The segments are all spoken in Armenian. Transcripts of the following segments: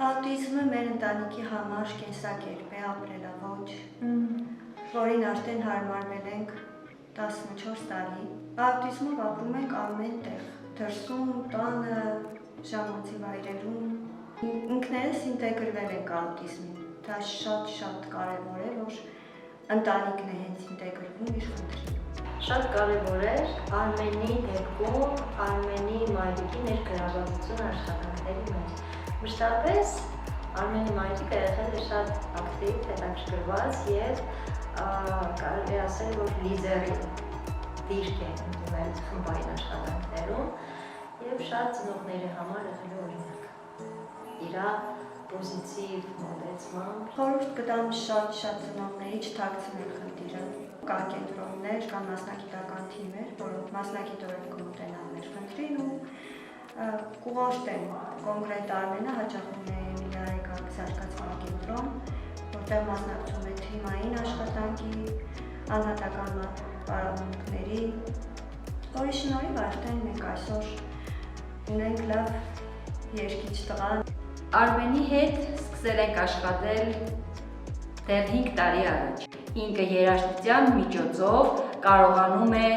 Աուտիզմը մեր ընտանիքի համար կենսակերպ է, ապրելաոճ, որին արդեն հարմարվել ենք 14 տարի։ Աուտիզմով ապրում ենք ամեն տեղ, դրսում, տանը, ժամանցի վայրերում։ Ինքներս ինտեգրվել ենք աուտիզմին։ Դա շատ կարևոր է, որ ընտանիքն է հենց ինտեգրվում իր խնդրին։ Շատ կարևոր էր Արմենի դեպքում Արմենի մայրիկի ներգրավվածությունը աշխատանքների մեջ։ Մշտապես Արմենի մայրիկը եղել է շատ ակտիվ, հետաքրքրված եւ կարելի ասել, որ լիդերի դիրք է ընդունել խմբային աշխատանքներում եւ շատ ծնողների համար եղել է օրինակ։ Իրա պոզիտիվ մոտեցմամբ խորհուրդ կտամ շատ ծնողների չթաքցնել խնդիրը։ Կա կենտրոններ, կան մասնագիտական թիմեր, որոնք մասնագիտորեն կմոտենան մեր խնդրին ու կուղարկեն կոնկրետ Արմենը հաճախում է Էմիլիա Արեգակ զարգացման կենտրոն, որտեղ մասնակցում է թիմային աշխատանքի, անհատական պարապմունքների, որի շնորհիվ արդեն մենք այսօր ունենք լավ երգիչ տղա։ Արմենի հետ սկսել ենք աշխատել դեռ 5 տարի առաջ։ Ինքը երաժշտության միջոցով կարողանում է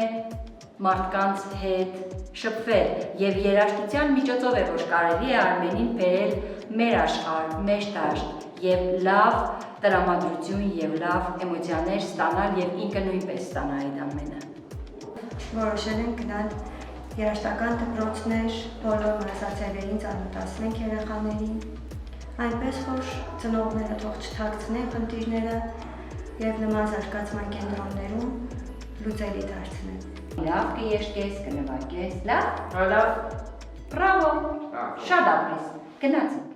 մարդկանց հետ շփվել եւ երաժշտության միջոցով է, որ կարելի է Արմենին բերել մեր աշխարհ, մեր դաշտ եւ լավ տրամադրություն եւ լավ էմոցիաներ ստանալ եւ ինքը նույնպես ստանա այդ ամենը։ Որոշել ենք գնալ երաժշտական դպրոցներ, բոլոր մարզացիաներին ծանոթացնենք երեխաներին, այնպես որ ծնողները թող չթաքցնեն խնդիրները եւ նման զարգացման կենտրոններում լուծելի դարձնեն։ Լավ կեշկես, կնվագես, լավ, բրավո, շատ ապրես, գնացինք։